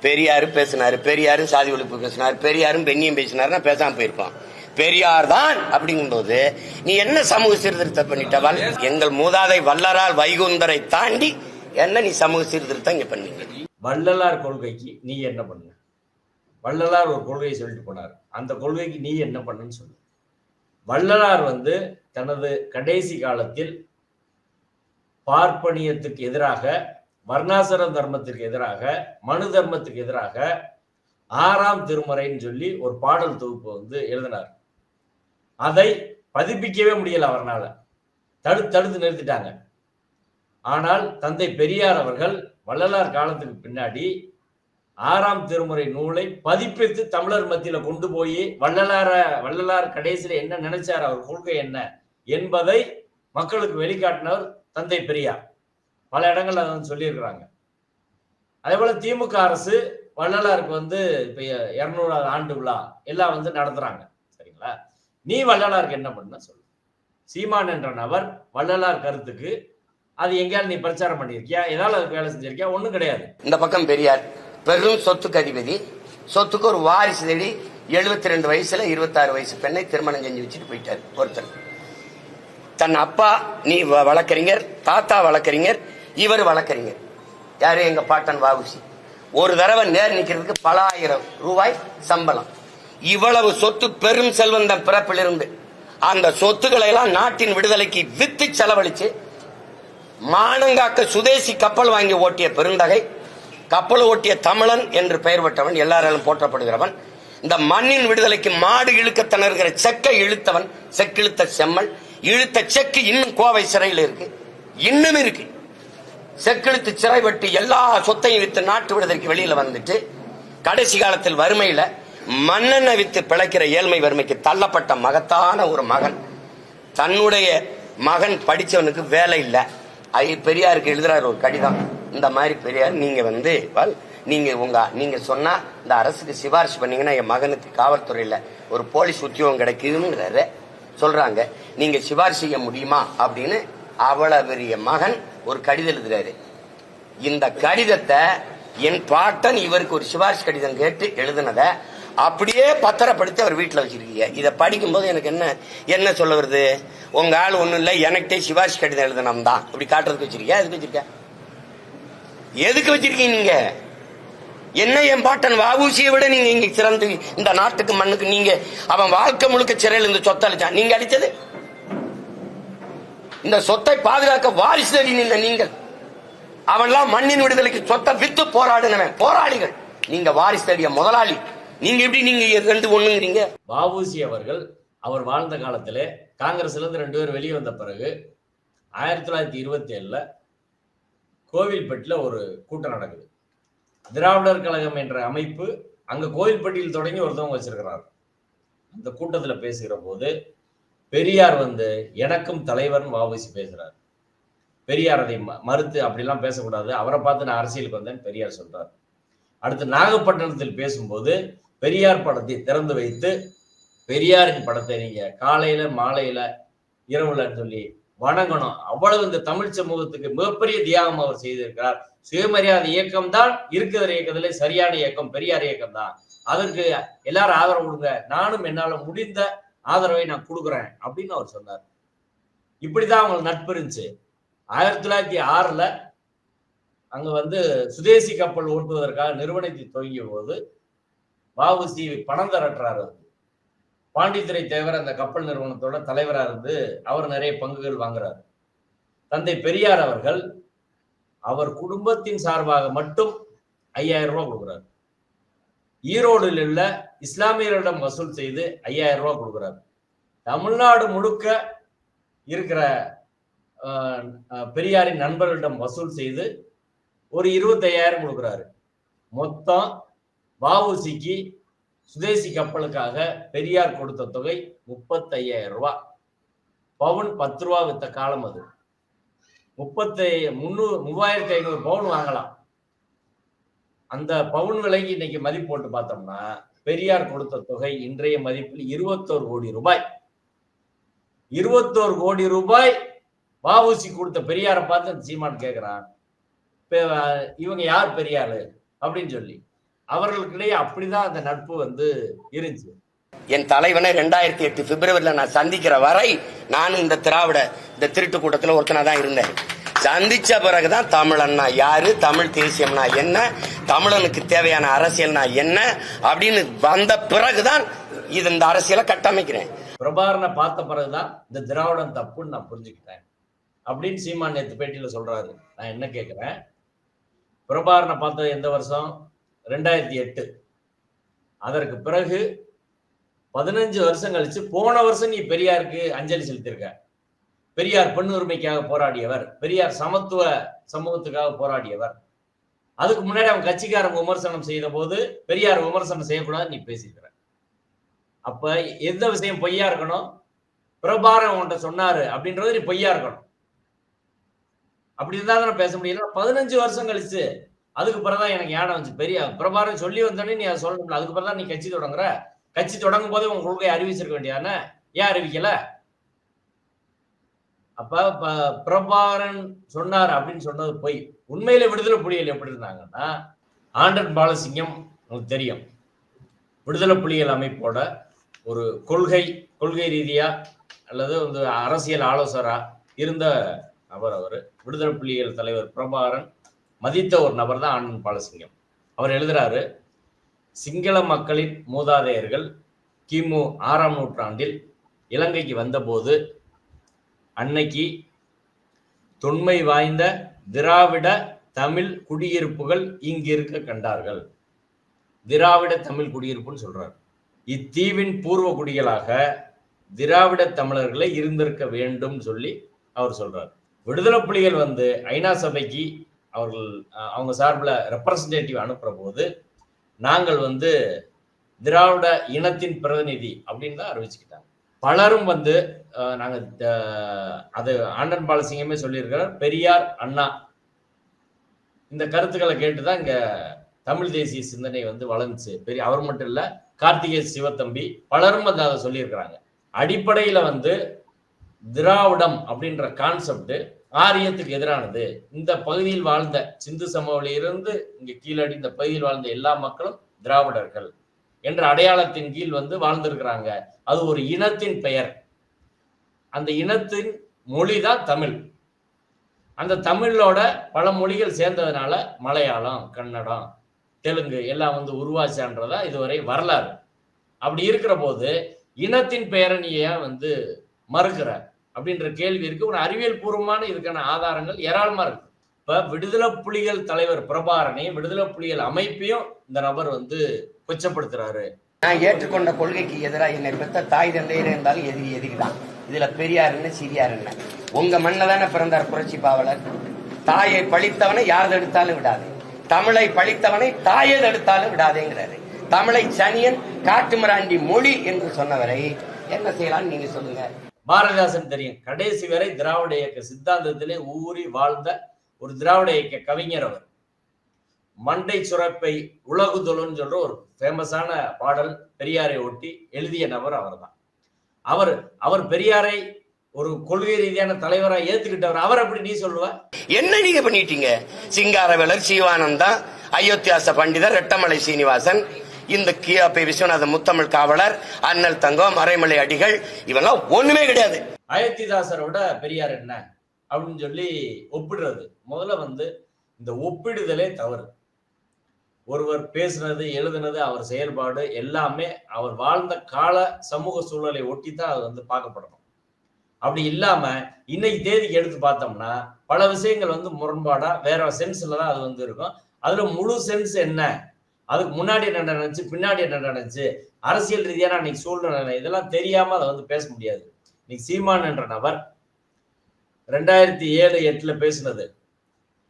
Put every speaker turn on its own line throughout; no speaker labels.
பெரியாரு பேசினாரு, பெரியாரும் சாதி ஒழிப்பு பேசினார், பெரியாரும் பெண்ணியம் பேசினாருன்னா பேசாம போயிருப்பான். பெரியார் தான் அப்படிங்கும்போது நீ என்ன சமூக சீர்திருத்தம் பண்ணிட்ட? எங்கள் மூதாதை வள்ளலார் வைகுந்தரை தாண்டி என்ன நீ சமூக சீர்திருத்தம் இங்க பண்ணீங்க?
வள்ளலார் கொள்கைக்கு நீ என்ன பண்ண? வள்ளலார் ஒரு கொள்கையை சொல்லிட்டு போனார், அந்த கொள்கைக்கு நீ என்ன பண்ணுன்னு சொல்லு. வள்ளலார் தனது கடைசி காலத்தில் பார்ப்பனியத்துக்கு எதிராக, வர்ணாசிர தர்மத்திற்கு எதிராக, மனு தர்மத்துக்கு எதிராக 6ஆம் திருமுறைன்னு சொல்லி ஒரு பாடல் தொகுப்பு எழுதினார். அதை பதிப்பிக்கவே முடியல, அவர்னால தடுத்து நிறுத்திட்டாங்க. ஆனால் தந்தை பெரியார் அவர்கள் வள்ளலார் காலத்துக்கு பின்னாடி 6ஆம் திருமுறை நூலை பதிப்பித்து தமிழர் மத்தியில கொண்டு போய் வள்ளலார் கடைசியில என்ன நினைச்சார், அவர் கொள்கை என்ன என்பதை மக்களுக்கு வெளிக்காட்டினவர் தந்தை பெரியார். பல இடங்கள்ல அதை சொல்லியிருக்கிறாங்க. அதே போல திமுக அரசு வள்ளலாருக்கு இப்ப 200வது ஆண்டு விழா எல்லாம் நடத்துறாங்க. சரிங்களா? நீ வள்ளலாருக்கு என்ன பண்ண சொல்லு. சீமான் என்ற நபர் வள்ளலார் கருத்துக்கு அது எங்கேயாவது நீ பிரச்சாரம் பண்ணிருக்கியா? ஏதாவது அதுக்கு வேலை செஞ்சிருக்கியா? ஒண்ணும் கிடையாது.
இந்த பக்கம் பெரியார் பெரும் சொத்துக்கு அதிபதி, சொத்துக்கு ஒரு வாரிசு தேடி 72 வயசுல 26 வயசு பெண்ணை திருமணம் செஞ்சு வச்சுட்டு போயிட்டார் ஒருத்தர். தன் அப்பா நீ வழக்கறிஞர், தாத்தா வழக்கறிஞர், இவர் வழக்கறிஞர். யாரு? எங்க பாட்டன் வாவுசி. ஒரு தடவை நேர் நிக்கிறதுக்கு பல ஆயிரம் ரூபாய் சம்பளம். இவ்வளவு சொத்து, பெரும் செல்வந்தம் பிறப்பிலிருந்து அந்த சொத்துக்களை எல்லாம் நாட்டின் விடுதலைக்கு வித்து செலவழிச்சு மானங்காக்க சுதேசி கப்பல் வாங்கி ஓட்டிய பெருந்தகை, கப்பல் ஓட்டிய தமிழன் என்று பெயர் பெற்றவன், எல்லாராலும் போற்றப்படுகிறவன், இந்த மண்ணின் விடுதலைக்கு மாடு இழுக்க திணறுகிற செக்கை இழுத்தவன், செக்கிழுத்த செம்மல், இழுத்த செக்கு இன்னும் கோவை சிறையில் இருக்கு, இன்னும் இருக்கு. செக்கிழுத்து சிறை வெட்டி எல்லா சொத்தையும் வித்து நாட்டு விடுதலைக்கு வெளியில வந்துட்டு கடைசி காலத்தில் வறுமையில மண்ணெண்ணை வித்து பிழைக்கிற ஏழ்மை வறுமைக்கு தள்ளப்பட்ட மகத்தான ஒரு மகன். தன்னுடைய மகன் படிச்சவனுக்கு வேலை இல்லை. பெரியாருக்கு எழுதுறாரு ஒரு கடிதம். இந்த மாதிரி பெரியார், நீங்க சொன்னா இந்த அரசுக்கு சிபாரிசு பண்ணீங்கன்னா என் மகனுக்கு காவல்துறையில ஒரு போலீஸ் உத்தியோகம் கிடைக்குதுங்கிறாரு சொல்றாங்க. நீங்க சிபாரிசு செய்ய முடியுமா அப்படின்னு அவ்வளவு பெரிய மகன் ஒரு கடிதம் எழுதுறாரு. இந்த கடிதத்தை என் பாட்டன் இவருக்கு ஒரு சிபாரிசு கடிதம் கேட்டு எழுதுனத அப்படியே பத்திரப்படுத்தி அவர் வீட்டுல வச்சிருக்கீங்க. இதை படிக்கும் போது எனக்கு என்ன சொல்ல வருது? உங்க ஆள் ஒண்ணும் இல்ல, எனக்கிட்டே சிபாரிசு கடிதம் எழுதணும் தான் இப்படி காட்டுறதுக்கு வச்சிருக்கியா? எதுக்கு வச்சிருக்க? எதுக்கு வச்சிருக்கீங்க நீங்க? என்ன என் பாட்டன் வாவூசியை விட நீங்க இங்க சிறந்து இந்த நாட்டுக்கு மண்ணுக்கு நீங்க அவன் வாழ்க்கை முழுக்க சிறையில் இந்த சொத்தை அழிச்சான். நீங்க அடிச்சது இந்த சொத்தை பாதுகாக்க வாரிசு தேடி நின்ற நீங்கள். அவன்லாம் மண்ணின் விடுதலைக்கு சொத்தை வித்து போராடினவன் போராளிகள். நீங்க வாரிசு தேடிய முதலாளி. நீங்க எப்படி நீங்க ரெண்டு ஒண்ணுங்கிறீங்க?
வாவூசி அவர்கள் அவர் வாழ்ந்த காலத்திலே காங்கிரஸ்ல இருந்து 2 பேர் வெளியே வந்த பிறகு 1927 கோவில்பட்டில ஒரு கூட்டம் நடக்குது. திராவிடர் கழகம் என்ற அமைப்பு அங்க கோவில்பட்டியில் தொடங்கி ஒருத்தவங்க வச்சிருக்கிறார். அந்த கூட்டத்துல பேசுகிற போது பெரியார் எனக்கும் தலைவர் வாவூசி பேசுறார். பெரியார் அதை மறுத்து அப்படிலாம் பேசக்கூடாது, அவரை பார்த்து நான் அரசியலுக்கு வந்தேன் பெரியார் சொல்றார். அடுத்து நாகப்பட்டினத்தில் பேசும்போது பெரியார் படத்தை திறந்து வைத்து பெரியாரின் படத்தை நீங்க காலையில மாலையில இரவுல சொல்லி வணங்கணும். அவ்வளவு இந்த தமிழ் சமூகத்துக்கு மிகப்பெரிய தியாகம் அவர் செய்திருக்கிறார். சுயமரியாதை இயக்கம் தான் இருக்கிற இயக்கத்திலே சரியான இயக்கம் பெரியார் இயக்கம் தான். அதற்கு எல்லாரும் ஆதரவு கொடுங்க, நானும் என்னால முடிந்த ஆதரவை நான் கொடுக்குறேன் அப்படின்னு அவர் சொன்னார். இப்படிதான் அவங்களுக்கு நட்பு இருந்துச்சு. 1906 அங்க சுதேசி கப்பல் ஓட்டுவதற்காக நிறுவனத்தை துவங்கிய போது வாவுசி பணம் திரட்டுறாரு. பாண்டித்துரை தேவர் அந்த கப்பல் நிறுவனத்தோட தலைவரா இருந்து அவர் நிறைய பங்குகள் வாங்குறாரு. தந்தை பெரியார் அவர்கள் அவர் குடும்பத்தின் சார்பாக மட்டும் 5000 ரூபாய் கொடுக்குறாரு. ஈரோடில் உள்ள இஸ்லாமியர்களிடம் வசூல் செய்து 5000 ரூபாய் கொடுக்குறாரு. தமிழ்நாடு முழுக்க இருக்கிற பெரியாரின் நண்பர்களிடம் வசூல் செய்து ஒரு 25000 கொடுக்குறாரு. மொத்தம் வாவூசிக்கு சுதேசி கப்பலுக்காக பெரியார் கொடுத்த தொகை 35000 ரூபாய். பவுன் 10 ரூபாய் வித்த காலம் அது. 3500 பவுன் வாங்கலாம். அந்த பவுன் விலைக்கு இன்னைக்கு மதிப்பு போட்டு பார்த்தோம்னா பெரியார் கொடுத்த தொகை இன்றைய மதிப்பில் 21 கோடி ரூபாய். 21 கோடி ரூபாய் வாவூசி கொடுத்த பெரியாரை பார்த்து சீமான் கேட்கிறான், இவங்க யார் பெரியாரு அப்படின்னு சொல்லி. அவர்களுக்கிடையே அப்படிதான் அந்த நட்பு வந்து இருந்துச்சு.
என் தலைவனை 2008 பிப்ரவரியில நான் சந்திக்கிற வரை நானும் இந்த திராவிட இந்த திருட்டு கூட்டத்தில் ஒருத்தனா தான் இருந்தேன். சந்திச்ச பிறகுதான் தமிழன்னா யாரு, தமிழ் தேசியம்னா என்ன, தமிழனுக்கு தேவையான அரசியல்னா என்ன அப்படின்னு வந்த பிறகுதான் இது இந்த அரசியலை கட்டமைக்கிறேன்.
பிரபாகரனை பார்த்த பிறகுதான் இந்த திராவிடம் தப்புன்னு நான் புரிஞ்சுக்கிட்டேன் அப்படின்னு சீமான் நேத்து பேட்டியில சொல்றாரு. நான் என்ன கேட்கிறேன், பிரபாகரனை பார்த்தது எந்த வருஷம்? 2008. அதற்கு பிறகு 15 வருஷம் கழிச்சு போன வருஷம் நீ பெரியாருக்கு அஞ்சலி செலுத்திருக்க. பெரியார் பெண் உரிமைக்காக போராடியவர், பெரியார் சமத்துவ சமூகத்துக்காக போராடியவர். அதுக்கு முன்னாடி அவன் கட்சிக்காரங்க விமர்சனம் செய்த போது பெரியார் விமர்சனம் செய்யக்கூடாது நீ பேசிக்கிற. அப்ப எந்த விஷயம் பொய்யா இருக்கணும்? பிரபாகரன் உன்கிட்ட சொன்னாரு அப்படின்றது நீ பொய்யா இருக்கணும். அப்படி இருந்தா தானே பேச முடியல. 15 வருஷம் கழிச்சு அதுக்கு பிறகுதான் எனக்கு ஞானம் வந்துச்சு. பெரிய பிரபாகரன் சொல்லி வந்தோடனே நீ அதை சொல்லணும்ல. அதுக்கு பிறகுதான் நீ கட்சி தொடங்குற. கட்சி தொடங்கும் போதே உங்க கொள்கையை அறிவிச்சிருக்க வேண்டியதானே, ஏன் அறிவிக்கல? அப்ப பிரபாகரன் சொன்னார் அப்படின்னு சொன்னது பொய். உண்மையில விடுதலை புலிகள் எப்படி இருந்தாங்கன்னா, ஆண்டன் பாலசிங்கம் உங்களுக்கு தெரியும், விடுதலை புலிகள் அமைப்போட ஒரு கொள்கை ரீதியா அல்லது வந்து அரசியல் ஆலோசகரா இருந்த நபர். அவர் விடுதலை புலிகள் தலைவர் பிரபாகரன் மதித்த ஒரு நபர் தான் ஆண்டன் பாலசிங்கம். அவர் எழுதுறாரு, சிங்கள மக்களின் மூதாதையர்கள் கிமு 6ஆம் நூற்றாண்டில் இலங்கைக்கு வந்தபோது அன்னைக்கு தொன்மை வாய்ந்த திராவிட தமிழ் குடியிருப்புகள் இங்கு இருக்க கண்டார்கள். திராவிட தமிழ் குடியிருப்புன்னு சொல்றாரு. இத்தீவின் பூர்வ குடிகளாக திராவிட தமிழர்களை இருந்திருக்க வேண்டும் சொல்லி அவர் சொல்றார். விடுதலை புலிகள் வந்து ஐநா சபைக்கு அவங்க சார்பில் ரெப்ரசன்டேட்டிவ் அனுப்புற போது நாங்கள் வந்து திராவிட இனத்தின் பிரதிநிதி அப்படின்னு தான் அறிவிச்சுக்கிட்டாங்க. பலரும் வந்து நாங்க அது ஆண்டன் பாலசிங்கமே சொல்லியிருக்கிறார், பெரியார் அண்ணா இந்த கருத்துக்களை கேட்டுதான் இங்க தமிழ் தேசிய சிந்தனை வந்து வளர்ந்துச்சு. அவர் மட்டும் இல்ல, கார்த்திகை சிவத்தம்பி பலரும் வந்து அதை சொல்லியிருக்கிறாங்க. அடிப்படையில வந்து திராவிடம் அப்படின்ற கான்செப்ட் ஆரியத்துக்கு எதிரானது. இந்த பகுதியில் வாழ்ந்த சிந்து சமவெளியிலிருந்து இங்க கீழடி இந்த பகுதியில் வாழ்ந்த எல்லா மக்களும் திராவிடர்கள் என்ற அடையாளத்தின் கீழ் வந்து வாழ்ந்திருக்கிறாங்க. அது ஒரு இனத்தின் பெயர். அந்த இனத்தின் மொழி தான் தமிழ். அந்த தமிழோட பல மொழிகள் சேர்ந்ததுனால மலையாளம், கன்னடம், தெலுங்கு எல்லாம் வந்து உருவாச்சான்றதா இதுவரை வரலாறு. அப்படி இருக்கிற போது இனத்தின் பெயரை நீ ஏன் வந்து மறுக்கிற அப்படின்ற கேள்வி இருக்கு. ஒரு அறிவியல் பூர்வமான இதுக்கான ஆதாரங்கள் ஏராளமா இருக்கு. இப்ப விடுதலை புலிகள் தலைவர் பிரபாகரனையும் விடுதலை புலிகள் அமைப்பையும் இந்த நபர் வந்து கொச்சப்படுத்துறாரு.
நான் ஏற்றுக்கொண்ட கொள்கைக்கு எதிராக என்னை பெற்ற தாய் தந்தையர் இருந்தாலும் எதிரிதான். இதுல பெரியார் என்ன சிறியார் என்ன? உங்க மண்ணை தானே பிறந்தார் புரட்சி பாவலர். தாயை பழித்தவனை யார் தடுத்தாலும் விடாது, தமிழை பழித்தவனை தாயை தடுத்தாலும் விடாதேங்கிறாரு. தமிழை சனியன் காட்டுமிராண்டி மொழி என்று சொன்னவரை என்ன செய்யலாம்னு நீங்க சொல்லுங்க.
பாரதிதாசன் தெரியும், கடைசி வரை திராவிட இயக்க சித்தாந்தத்திலே ஊறி வாழ்ந்த ஒரு திராவிட இயக்க கவிஞர் அவர். மண்டை சுரப்பை உலகுதொலுன்னு சொல்ற ஒரு ஃபேமஸான பாடல் பெரியாரை ஒட்டி எழுதிய நபர் அவர் தான். அவர் பெரியாரை ஒரு கொள்கை ரீதியான தலைவரா ஏத்துக்கிட்டவர். அவர் அப்படி நீ சொல்லுவ?
என்ன நீங்க பண்ணிட்டீங்க? சிங்காரவேலர், சீவானந்தா, அயோத்தியாச பண்டிதர், ரெட்டமலை சீனிவாசன், இந்த கியாபி விஸ்வநாத முத்தமிழ் காவலர், அண்ணல் தங்கம், மறைமலை அடிகள், இவெல்லாம் ஒண்ணுமே கிடையாது.
அயோத்திதாசரோட பெரியார் என்ன அப்படின்னு சொல்லி ஒப்பிடுறது. முதல்ல வந்து இந்த ஒப்பிடுதலே தவறு. ஒருவர் பேசுனது, எழுதுனது, அவர் செயல்பாடு எல்லாமே அவர் வாழ்ந்த கால சமூக சூழலை ஒட்டித்தான் அது வந்து பார்க்கப்படணும். அப்படி இல்லாம இன்னைக்கு தேதிக்கு எடுத்து பார்த்தோம்னா பல விஷயங்கள் வந்து முரண்பாடா வேற சென்ஸ்ல தான் அது வந்து இருக்கும். அதுல முழு சென்ஸ் என்ன, அதுக்கு முன்னாடி என்ன நடந்துச்சு, பின்னாடி என்ன நடந்துச்சு, அரசியல் ரீதியான அன்னைக்கு சூழ்நிலை, இதெல்லாம் தெரியாம அதை வந்து பேச முடியாது. இன்னைக்கு சீமான் என்ற நபர் 2007-8 பேசினது,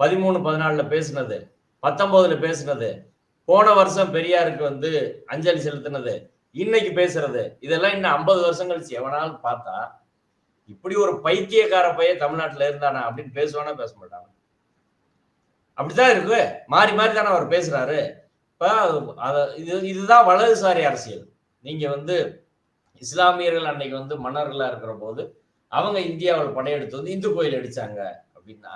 13-14 பேசினது, 19 பேசினது, போன வருஷம் பெரியாருக்கு வந்து அஞ்சலி செலுத்தினது, இன்னைக்கு பேசுறது, இதெல்லாம் இன்னும் 50 வருஷம் கழிச்சு எவனாலும் பார்த்தா இப்படி ஒரு பைத்தியக்கார பையன் தமிழ்நாட்டுல இருந்தானா அப்படின்னு பேசுவானா? பேச மாட்டாங்க. அப்படித்தான் இருக்கு. மாறி மாறி தானே அவர் பேசுறாரு. இப்ப இதுதான் வலதுசாரி அரசியல். நீங்க வந்து இஸ்லாமியர்கள் அன்னைக்கு வந்து மன்னர்களா இருக்கிற போது அவங்க இந்தியாவில் படையெடுத்து வந்து இந்து கோயில் அடிச்சாங்க அப்படின்னா,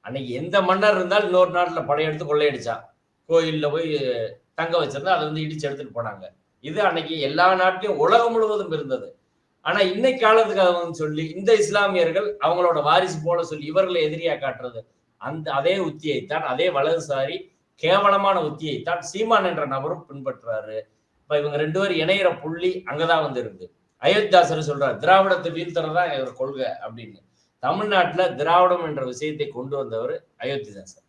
அன்னைக்கு எந்த மன்னர் இருந்தாலும் இன்னொரு நாட்டுல படையெடுத்து கொள்ளையடிச்சான். கோயில்ல போய் தங்க வச்சிருந்தா அதை வந்து இடிச்சு எடுத்துட்டு போனாங்க. இது அன்னைக்கு எல்லா நாட்டிலும் உலகம் முழுவதும் இருந்தது. ஆனா இன்னைக்கு காலத்துக்கு அதை வந்து சொல்லி இந்த இஸ்லாமியர்கள் அவங்களோட வாரிசு போல சொல்லி இவர்களை எதிரியா காட்டுறது, அதே உத்தியைத்தான், அதே வலதுசாரி கேவலமான உத்தியைத்தான் சீமான் என்ற நபரும் பின்பற்றுறாரு. இப்ப இவங்க 2 பேரும் இணையிற புள்ளி அங்கதான் வந்து இருக்கு. அயோத்திதாசர் சொல்றாரு திராவிடத்தை வீழ்த்துறதா இவர் கொள்கை அப்படின்னு. தமிழ்நாட்டுல திராவிடம் என்ற விஷயத்தை கொண்டு வந்தவர் அயோத்திதாசர்.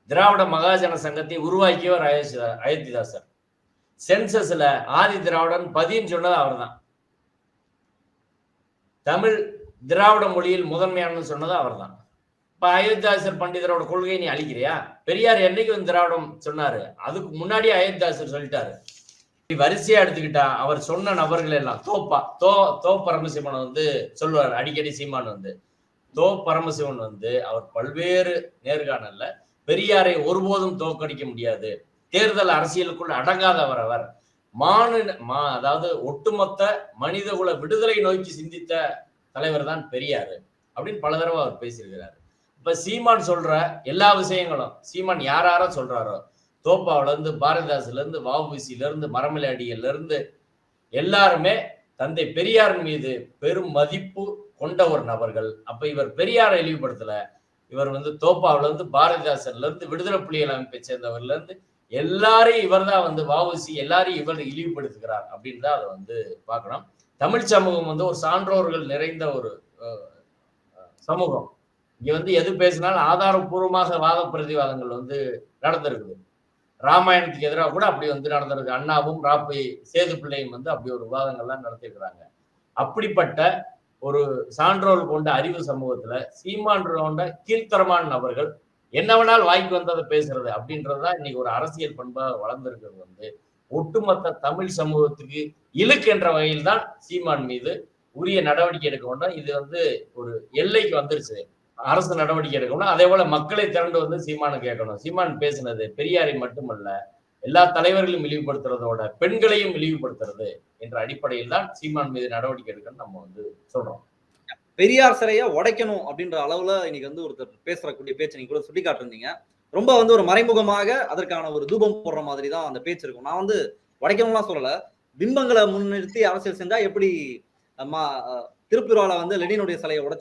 திராவிட மகாஜன சங்கத்தை உருவாக்கியவர் அயோத்திதாசர். சென்சஸ்ல ஆதி திராவிடன் பதின்னு சொன்னது அவர்தான். தமிழ் திராவிட மொழியில் முதன்மையான சொன்னது அவர்தான். இப்ப அயோத்திதாசர் பண்டிதரோட கொள்கையை நீ அழிக்கிறியா? பெரியார் என்னைக்கு வந்து திராவிடம் சொன்னாரு? அதுக்கு முன்னாடியே அயோத்திதாசர் சொல்லிட்டாரு. வரிசையா எடுத்துக்கிட்டா அவர் சொன்ன நபர்கள் எல்லாம் தோ பரமசிவன் வந்து சொல்லுவார் அடிக்கடி. சீமான் வந்து பரமசிவன் வந்து அவர் பல்வேறு நேர்காணல்ல பெரியாரை ஒருபோதும் தோற்கடிக்க முடியாது, தேர்தல் அரசியலுக்குள் அடங்காதவர் அவர், அதாவது ஒட்டுமொத்த மனிதகுல விடுதலை நோக்கி சிந்தித்த தலைவர் தான் பெரியாரு அப்படின்னு பல தடவை அவர் பேசியிருக்கிறார். இப்ப சீமான் சொல்ற எல்லா விஷயங்களும் சீமான் யார சொல்றாரோ, தோப்பாவில இருந்து பாரதிதாசுல இருந்து வஉசில இருந்து மரமலையடியில இருந்து எல்லாருமே தந்தை பெரியாரின் மீது பெரும் மதிப்பு கொண்ட ஒரு நபர்கள். அப்ப இவர் பெரியாரை இழிவுபடுத்தல, இவர் வந்து தோப்பாவில இருந்து பாரதிதாசன்ல இருந்து விடுதலை புலிகள் அமைப்பை சேர்ந்தவர்ல இருந்து எல்லாரையும் இவர் தான் வந்து வஉசி எல்லாரையும் இவர் இழிவுபடுத்துகிறார் அப்படின்னு தான் அதை வந்து பார்க்கணும். தமிழ் சமூகம் வந்து ஒரு சான்றோர்கள் நிறைந்த ஒரு சமூகம். இங்க வந்து எது பேசினாலும் ஆதாரபூர்வமாக வாத பிரதிவாதங்கள் வந்து நடந்திருக்குது. ராமாயணத்துக்கு எதிராக கூட அப்படி வந்து நடந்திருக்கு. அண்ணாவும் ராப்பை சேது பிள்ளையும் வந்து அப்படி ஒரு விவாதங்கள்லாம் நடத்திருக்கிறாங்க. அப்படிப்பட்ட ஒரு சான்றோர்கள் கொண்ட அறிவு சமூகத்துல சீமான் கொண்ட கீழ்த்தரமான நபர்கள் என்ன வேணாலும் வாய்க்கு வந்ததை பேசுறது அப்படின்றதுதான் இன்னைக்கு ஒரு அரசியல் பண்பாக வளர்ந்திருக்கிறது. வந்து ஒட்டுமொத்த தமிழ் சமூகத்துக்கு இழுக்கு என்ற வகையில் தான் சீமான் மீது உரிய நடவடிக்கை எடுக்க வேண்டும். இது வந்து ஒரு எல்லைக்கு வந்துருச்சு. அரசு நடவடிக்கை எடுக்கணும். அதே போல மக்களை திரண்டு வந்து சீமானு கேட்கணும். சீமான் பேசினது பெரியாரை மட்டுமல்ல, எல்லா தலைவர்களையும் இழிவுபடுத்துறதோட பெண்களையும் இழிவுபடுத்துறது என்ற அடிப்படையில் தான் சீமான் மீது நடவடிக்கை எடுக்கணும் நம்ம வந்து சொல்றோம்.
பெரியார் சிலையை உடைக்கணும் அப்படின்ற அளவுல இன்னைக்கு வந்து ஒருத்தர் பேசக்கூடிய பேச்சு நீங்க கூட சுட்டி காட்டிருந்தீங்க. ரொம்ப வந்து ஒரு மறைமுகமாக அதற்கான ஒரு தூபம் போடுற மாதிரி தான் அந்த பேச்சு இருக்கும். நான் வந்து உடைக்கணும்லாம் சொல்லல, பிம்பங்களை முன்னிறுத்தி அரசியல் செஞ்சா எப்படி திருப்பூரால வந்து லெனினுடைய சிலையை உடைச்சா